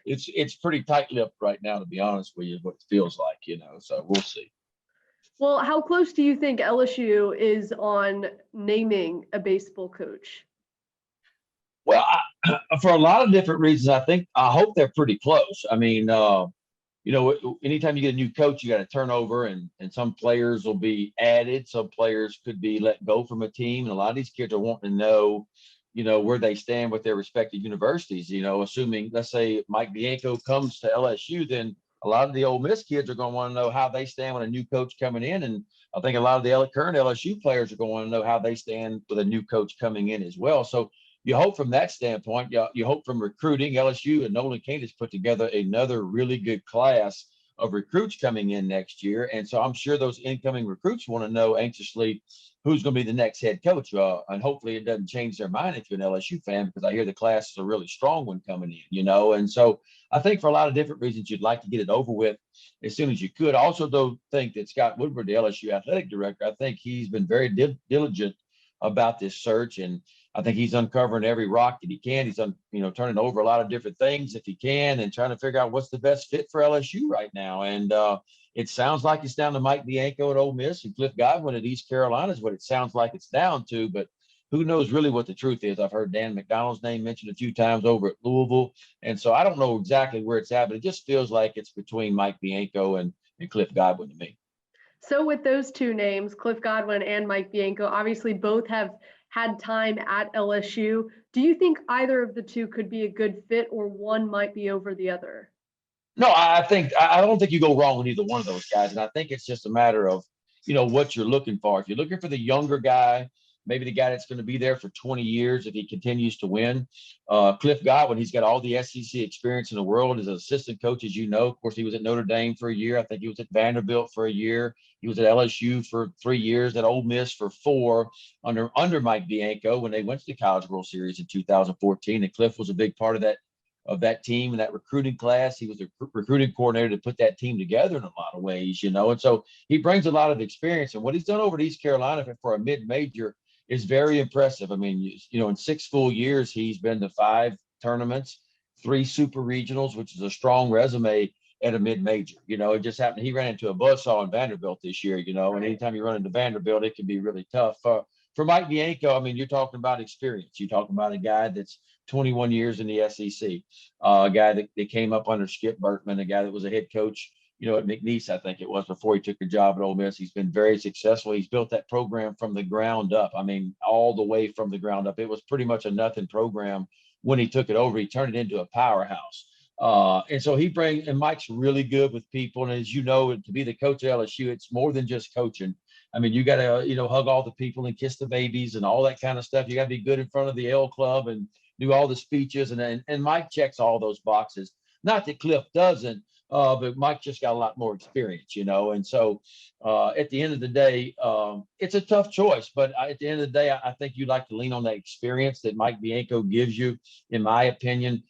it's pretty tight-lipped right now, to be honest with you, is what it feels like, so we'll see. Well, how close do you think LSU is on naming a baseball coach? Well, for a lot of different reasons, I hope they're pretty close. I mean, anytime you get a new coach, you got a turnover, and some players will be added. Some players could be let go from a team. And a lot of these kids are wanting to know, where they stand with their respective universities. Assuming, let's say, Mike Bianco comes to LSU, then a lot of the Ole Miss kids are going to want to know how they stand with a new coach coming in. And I think a lot of the current LSU players are going to want to know how they stand with a new coach coming in as well. So you hope from that standpoint. You hope from recruiting. LSU and Nolan Cain has put together another really good class of recruits coming in next year. And so I'm sure those incoming recruits want to know anxiously who's going to be the next head coach. And hopefully it doesn't change their mind if you're an LSU fan, because I hear the class is a really strong one coming in, And so I think for a lot of different reasons, you'd like to get it over with as soon as you could. I also don't think that Scott Woodward, the LSU athletic director, I think he's been very diligent about this search. And I think he's uncovering every rock that he can. He's turning over a lot of different things if he can, and trying to figure out what's the best fit for LSU right now. And it sounds like it's down to Mike Bianco at Ole Miss and Cliff Godwin at East Carolina is what it sounds like it's down to. But who knows really what the truth is? I've heard Dan McDonald's name mentioned a few times over at Louisville. And so I don't know exactly where it's at, but it just feels like it's between Mike Bianco and Cliff Godwin to me. So with those two names, Cliff Godwin and Mike Bianco, obviously both have had time at LSU. Do you think either of the two could be a good fit, or one might be over the other? No, I don't think you go wrong with either one of those guys. And I think it's just a matter of, what you're looking for. If you're looking for the younger guy, maybe the guy that's going to be there for 20 years if he continues to win. Cliff Godwin, he's got all the SEC experience in the world as an assistant coach, as you know. Of course, he was at Notre Dame for a year. I think he was at Vanderbilt for a year. He was at LSU for 3 years, at Ole Miss for 4 under Mike Bianco when they went to the College World Series in 2014. And Cliff was a big part of that team and that recruiting class. He was the recruiting coordinator to put that team together in a lot of ways, And so he brings a lot of experience. And what he's done over at East Carolina for a mid-major is very impressive. I mean, in 6 full years, he's been to 5 tournaments, 3 super regionals, which is a strong resume at a mid-major. It just happened. He ran into a buzzsaw in Vanderbilt this year, and anytime you run into Vanderbilt, it can be really tough. For Mike Bianco, I mean, you're talking about experience. You're talking about a guy that's 21 years in the SEC, a guy that came up under Skip Bertman, a guy that was a head coach, at McNeese, I think it was, before he took a job at Ole Miss. He's been very successful. He's built that program from the ground up. I mean, all the way from the ground up. It was pretty much a nothing program when he took it over. He turned it into a powerhouse. And so and Mike's really good with people. And as you know, to be the coach at LSU, it's more than just coaching. I mean, you got to, hug all the people and kiss the babies and all that kind of stuff. You got to be good in front of the L Club and do all the speeches. And Mike checks all those boxes. Not that Cliff doesn't, but Mike just got a lot more experience, And so at the end of the day, it's a tough choice. But at the end of the day, I think you'd like to lean on that experience that Mike Bianco gives you, in my opinion.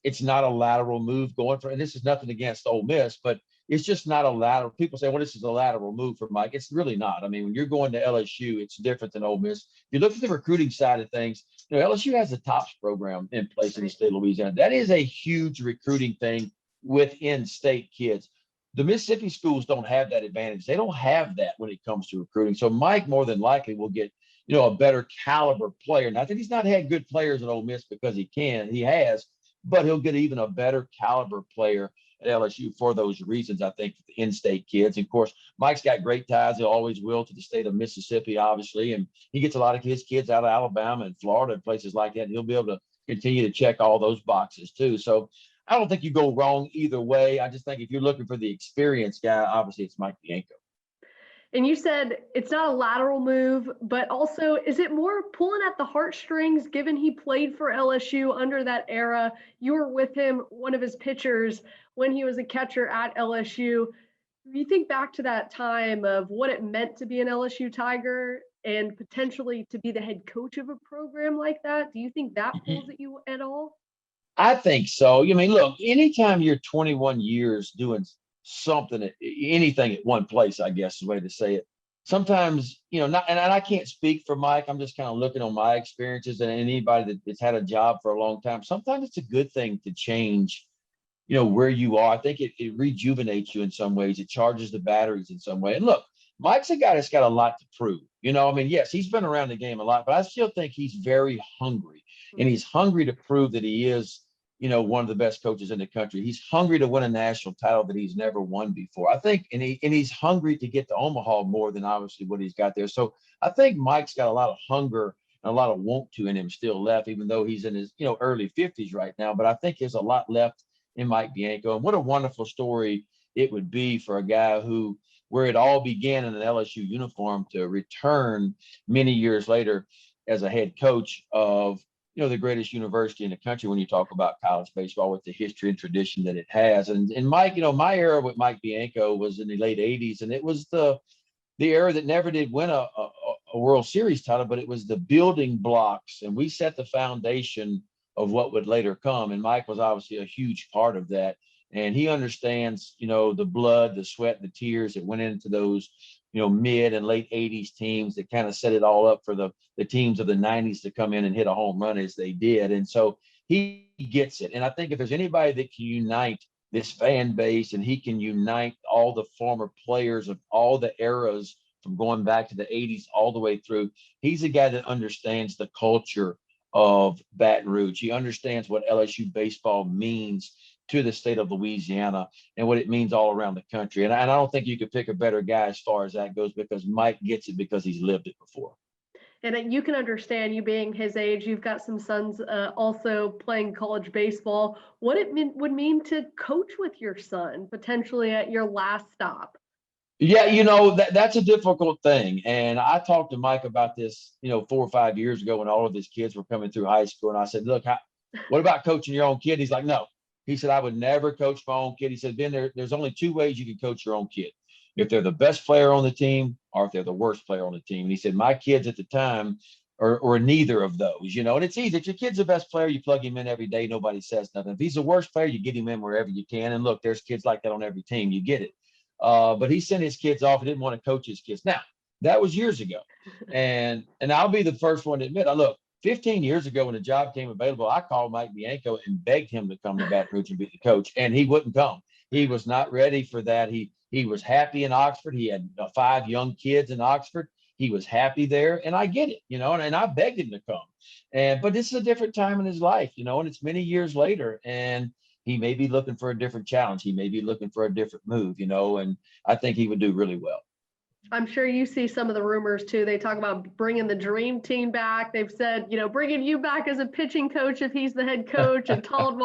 It's not a lateral move going for, and this is nothing against Ole Miss, but it's just not a lateral. People say, well, this is a lateral move for Mike. It's really not. I mean, when you're going to LSU, it's different than Ole Miss. If you look at the recruiting side of things, LSU has the TOPS program in place in the state of Louisiana. That is a huge recruiting thing with in-state kids. The Mississippi schools don't have that advantage. They don't have that when it comes to recruiting. So Mike more than likely will get, a better caliber player. Now, I think he's not had good players at Ole Miss because he has, but he'll get even a better caliber player at LSU for those reasons, I think, the in-state kids. And of course, Mike's got great ties. He always will to the state of Mississippi, obviously. And he gets a lot of his kids out of Alabama and Florida and places like that. And he'll be able to continue to check all those boxes too. So I don't think you go wrong either way. I just think if you're looking for the experienced guy, obviously it's Mike Bianco. And you said it's not a lateral move, but also is it more pulling at the heartstrings, given he played for LSU under that era? You were with him, one of his pitchers, when he was a catcher at LSU. If you think back to that time of what it meant to be an LSU Tiger and potentially to be the head coach of a program like that, do you think that pulls at you at all? I think so. I mean, look, anytime you're 21 years doing something, anything at one place, I guess is the way to say it, sometimes, not, and I can't speak for Mike. I'm just kind of looking on my experiences and anybody that's had a job for a long time. Sometimes it's a good thing to change, where you are. I think it rejuvenates you in some ways. It charges the batteries in some way. And look, Mike's a guy that's got a lot to prove. I mean, yes, he's been around the game a lot, but I still think he's very hungry, and he's hungry to prove that he is, one of the best coaches in the country. He's hungry to win a national title that he's never won before. I think, and he's hungry to get to Omaha more than obviously what he's got there. So I think Mike's got a lot of hunger and a lot of want to in him still left, even though he's in his, early 50s right now. But I think there's a lot left in Mike Bianco. And what a wonderful story it would be for a guy where it all began in an LSU uniform to return many years later as a head coach of, the greatest university in the country when you talk about college baseball, with the history and tradition that it has. And Mike, my era with Mike Bianco was in the late 80s, and it was the era that never did win a World Series title, but it was the building blocks, and we set the foundation of what would later come. And Mike was obviously a huge part of that. And he understands, the blood, the sweat, the tears that went into those, mid and late 80s teams that kind of set it all up for the teams of the 90s to come in and hit a home run as they did. And so he gets it. And I think if there's anybody that can unite this fan base, and he can unite all the former players of all the eras from going back to the 80s all the way through, he's a guy that understands the culture of Baton Rouge. He understands what LSU baseball means to the state of Louisiana and what it means all around the country. And I don't think you could pick a better guy as far as that goes, because Mike gets it because he's lived it before. And you can understand, you being his age, you've got some sons also playing college baseball, what it would mean to coach with your son potentially at your last stop. Yeah, that's a difficult thing. And I talked to Mike about this, 4 or 5 years ago when all of his kids were coming through high school. And I said, look, what about coaching your own kid? He's like, no. He said, I would never coach my own kid. He said, Ben, there's only two ways you can coach your own kid: if they're the best player on the team, or if they're the worst player on the team. And he said, my kids at the time are neither of those, and it's easy. If your kid's the best player, you plug him in every day. Nobody says nothing. If he's the worst player, you get him in wherever you can. And look, there's kids like that on every team. You get it. But he sent his kids off. He didn't want to coach his kids. Now, that was years ago. And I'll be the first one to admit, look, 15 years ago when the job came available, I called Mike Bianco and begged him to come to Baton Rouge and be the coach, and he wouldn't come. He was not ready for that. He was happy in Oxford. He had 5 young kids in Oxford. He was happy there, and I get it, and I begged him to come. But this is a different time in his life, and it's many years later, and he may be looking for a different challenge. He may be looking for a different move, and I think he would do really well. I'm sure you see some of the rumors too. They talk about bringing the dream team back. They've said, bringing you back as a pitching coach if he's the head coach, and Todd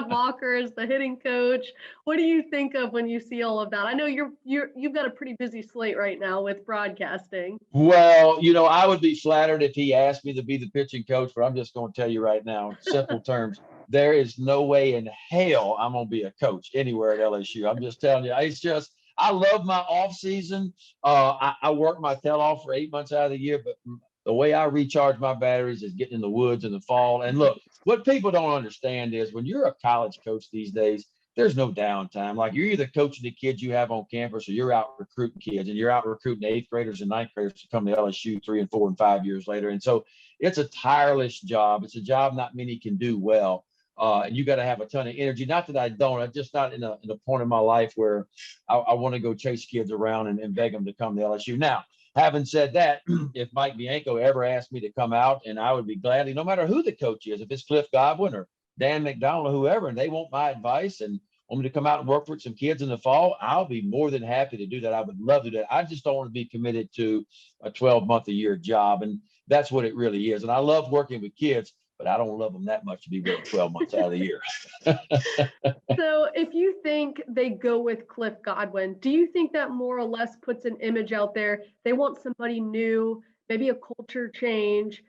Walker as the hitting coach. What do you think of when you see all of that? I know you've got a pretty busy slate right now with broadcasting. Well, I would be flattered if he asked me to be the pitching coach, but I'm just going to tell you right now, in simple terms, there is no way in hell I'm going to be a coach anywhere at LSU. I'm just telling you, it's just, I love my off season. I work my tail off for 8 months out of the year, but the way I recharge my batteries is getting in the woods in the fall. And look, what people don't understand is when you're a college coach these days, there's no downtime. Like, you're either coaching the kids you have on campus, or you're out recruiting kids, and you're out recruiting 8th graders and 9th graders to come to LSU 3 and 4 and 5 years later. And so it's a tireless job. It's a job not many can do well. And you got to have a ton of energy. Not that I don't. I'm just not in a point in my life where I want to go chase kids around and beg them to come to LSU. Now, having said that, if Mike Bianco ever asked me to come out, and I would be gladly, no matter who the coach is, if it's Cliff Godwin or Dan McDonald or whoever, and they want my advice and want me to come out and work with some kids in the fall, I'll be more than happy to do that. I would love to do that. I just don't want to be committed to a 12-month-a-year job. And that's what it really is. And I love working with kids, but I don't love them that much to be with 12 months out of the year. So if you think they go with Cliff Godwin, do you think that more or less puts an image out there? They want somebody new, maybe a culture change,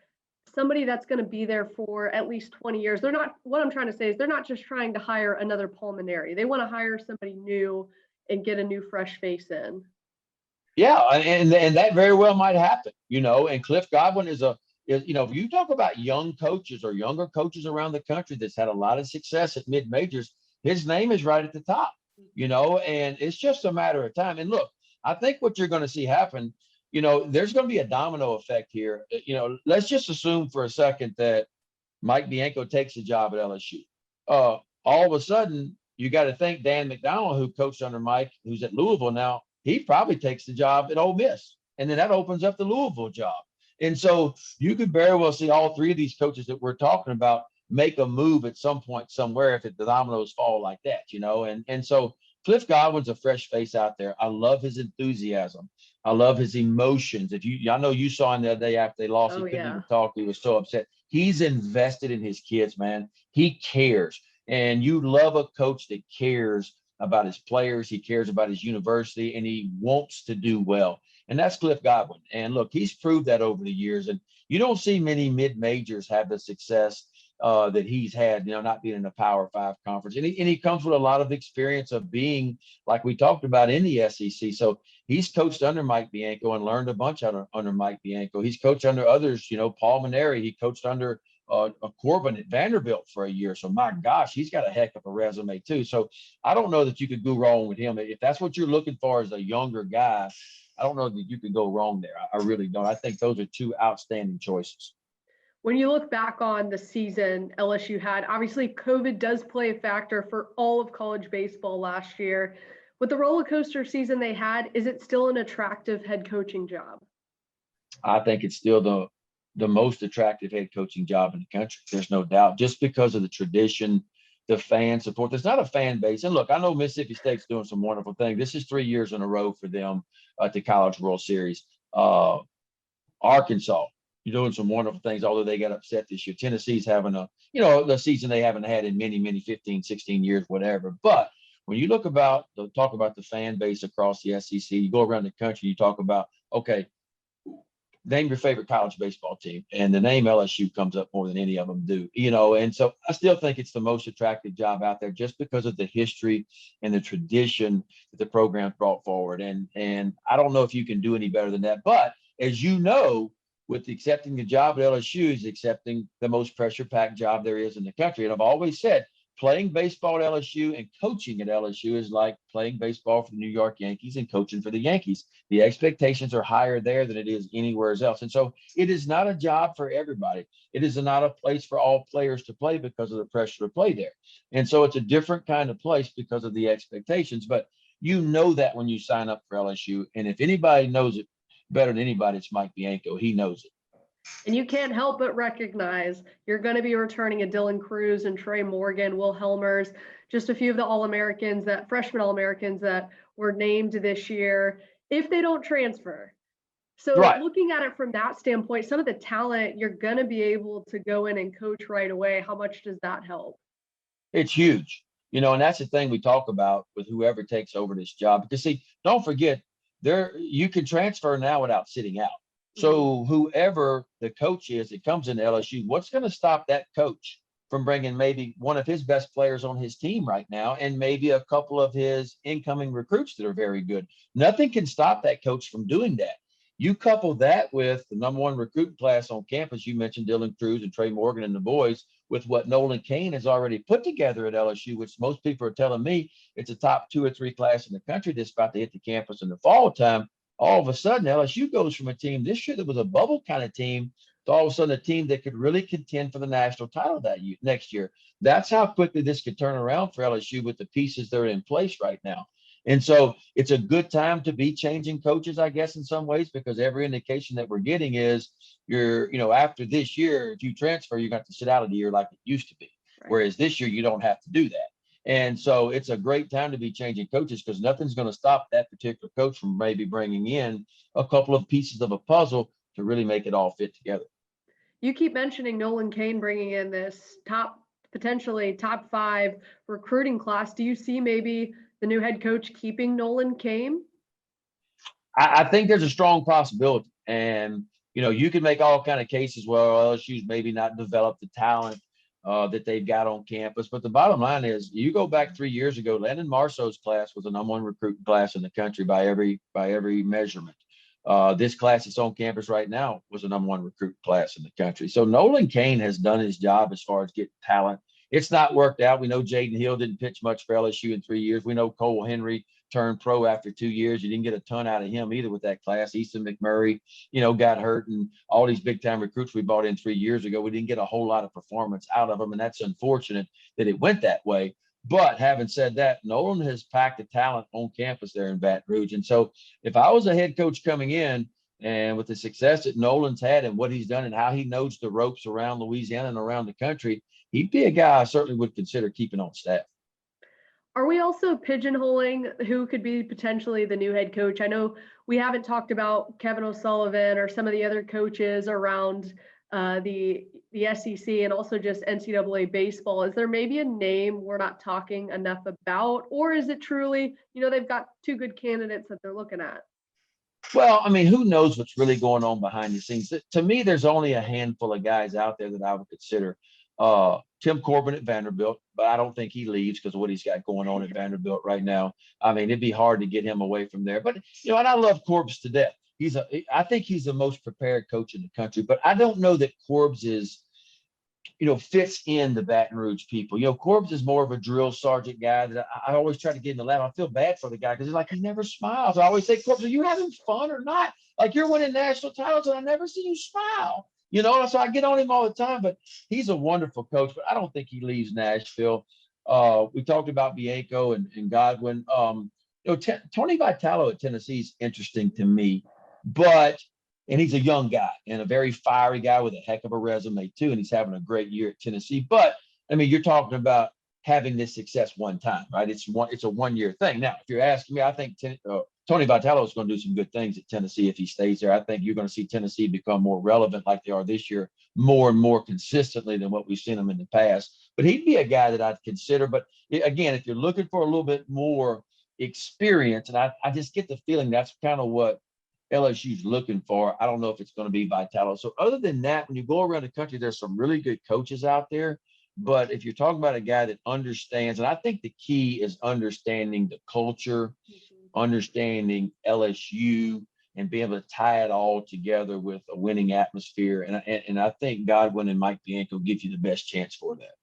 somebody that's going to be there for at least 20 years. They're not, what I'm trying to say is they're not just trying to hire another Pulmonary. They want to hire somebody new and get a new fresh face in. Yeah, and that very well might happen, and Cliff Godwin is if you talk about young coaches or younger coaches around the country that's had a lot of success at mid majors, his name is right at the top, and it's just a matter of time. And look, I think what you're going to see happen, there's going to be a domino effect here. Let's just assume for a second that Mike Bianco takes a job at LSU. All of a sudden, you got to think Dan McDonald, who coached under Mike, who's at Louisville now, he probably takes the job at Ole Miss. And then that opens up the Louisville job. And so you could very well see all three of these coaches that we're talking about make a move at some point somewhere if the dominoes fall like that, And so Cliff Godwin's a fresh face out there. I love his enthusiasm. I love his emotions. I know you saw him the other day after they lost, he couldn't even talk. He was so upset. He's invested in his kids, man. He cares. And you love a coach that cares about his players. He cares about his university, and he wants to do well. And that's Cliff Godwin. And look, he's proved that over the years. And you don't see many mid-majors have the success that he's had, not being in a Power 5 conference. And he comes with a lot of experience of being, like we talked about, in the SEC. So he's coached under Mike Bianco and learned a bunch under Mike Bianco. He's coached under others, Paul Maneri. He coached under Corbin at Vanderbilt for a year. So my gosh, he's got a heck of a resume too. So I don't know that you could go wrong with him. If that's what you're looking for as a younger guy, I don't know that you could go wrong there. I really don't. I think those are two outstanding choices. When you look back on the season LSU had, obviously COVID does play a factor for all of college baseball last year. With the roller coaster season they had, is it still an attractive head coaching job? I think it's still the most attractive head coaching job in the country. There's no doubt, just because of the tradition, the fan support. There's not a fan base. And look, I know Mississippi State's doing some wonderful things. This is 3 years in a row for them at the College World Series. Arkansas, you're doing some wonderful things, although they got upset this year. Tennessee's having the season they haven't had in many 15, 16 years, whatever. But when you talk about the fan base across the SEC, you go around the country, you talk about, okay, name your favorite college baseball team, and the name LSU comes up more than any of them do, and so I still think it's the most attractive job out there just because of the history and the tradition that the program brought forward. And I don't know if you can do any better than that. But as you know, with accepting the job at LSU is accepting the most pressure-packed job there is in the country. And I've always said, playing baseball at LSU and coaching at LSU is like playing baseball for the New York Yankees and coaching for the Yankees. The expectations are higher there than it is anywhere else. And so it is not a job for everybody. It is not a place for all players to play because of the pressure to play there. And so it's a different kind of place because of the expectations. But you know that when you sign up for LSU. And if anybody knows it better than anybody, it's Mike Bianco. He knows it. And you can't help but recognize you're going to be returning a Dylan Cruz and Trey Morgan, Will Helmers, just a few of the freshman All-Americans that were named this year, if they don't transfer. So right. Looking at it from that standpoint, some of the talent you're going to be able to go in and coach right away, how much does that help? It's huge. And that's the thing we talk about with whoever takes over this job. Because, see, don't forget, you can transfer now without sitting out. So whoever the coach is that comes into LSU, what's going to stop that coach from bringing maybe one of his best players on his team right now and maybe a couple of his incoming recruits that are very good? Nothing can stop that coach from doing that. You couple that with the number one recruiting class on campus. You mentioned Dylan Cruz and Trey Morgan and the boys, with what Nolan Cain has already put together at LSU, which most people are telling me it's a top 2 or 3 class in the country that's about to hit the campus in the fall time. All of a sudden, LSU goes from a team this year that was a bubble kind of team to all of a sudden a team that could really contend for the national title next year. That's how quickly this could turn around for LSU with the pieces that are in place right now. And so it's a good time to be changing coaches, I guess, in some ways, because every indication that we're getting is after this year, if you transfer, you're going to have to sit out of the year like it used to be. Right. Whereas this year, you don't have to do that. And so it's a great time to be changing coaches because nothing's going to stop that particular coach from maybe bringing in a couple of pieces of a puzzle to really make it all fit together. You keep mentioning Nolan Cain bringing in this potentially top 5 recruiting class. Do you see maybe the new head coach keeping Nolan Cain? I think there's a strong possibility. And, you can make all kind of cases where LSU's maybe not developed the talent that they've got on campus. But the bottom line is, you go back 3 years ago, Landon Marceau's class was the number one recruiting class in the country by every measurement. This class that's on campus right now was the number one recruiting class in the country. So Nolan Cain has done his job as far as getting talent it's not worked out. We know Jaden Hill didn't pitch much for LSU in 3 years. We know Cole Henry turned pro after 2 years. You didn't get a ton out of him either with that class. Easton McMurray, got hurt, and all these big time recruits we bought in 3 years ago, we didn't get a whole lot of performance out of them. And that's unfortunate that it went that way. But having said that, Nolan has packed the talent on campus there in Baton Rouge. And so if I was a head coach coming in, and with the success that Nolan's had and what he's done and how he knows the ropes around Louisiana and around the country, he'd be a guy I certainly would consider keeping on staff. Are we also pigeonholing who could be potentially the new head coach? I know we haven't talked about Kevin O'Sullivan or some of the other coaches around the SEC and also just NCAA baseball. Is there maybe a name we're not talking enough about, or is it truly, they've got two good candidates that they're looking at? Well, I mean, who knows what's really going on behind the scenes? To me, there's only a handful of guys out there that I would consider. Tim Corbin at Vanderbilt, but I don't think he leaves because of what he's got going on at Vanderbilt right now. I mean, it'd be hard to get him away from there. But, and I love Corbs to death. I think he's the most prepared coach in the country, but I don't know that Corbs is, fits in the Baton Rouge people. Corbs is more of a drill sergeant guy that I always try to get in the lab. I feel bad for the guy because he's like, he never smiles. I always say, Corbs, are you having fun or not? Like, you're winning national titles and I never see you smile. So I get on him all the time, but he's a wonderful coach, but I don't think he leaves Nashville. We talked about Bianco and Godwin. Tony Vitalo at Tennessee is interesting to me, and he's a young guy and a very fiery guy with a heck of a resume too. And he's having a great year at Tennessee. But I mean, you're talking about having this success one time, right? It's a 1 year thing. Now, if you're asking me, I think Tony Vitalo is going to do some good things at Tennessee if he stays there. I think you're going to see Tennessee become more relevant like they are this year, more and more consistently than what we've seen them in the past. But he'd be a guy that I'd consider. But again, if you're looking for a little bit more experience, and I just get the feeling that's kind of what LSU's looking for. I don't know if it's going to be Vitalo. So other than that, when you go around the country, there's some really good coaches out there. But if you're talking about a guy that understands, and I think the key is understanding the culture, understanding LSU, and being able to tie it all together with a winning atmosphere. And I think Godwin and Mike Bianco give you the best chance for that.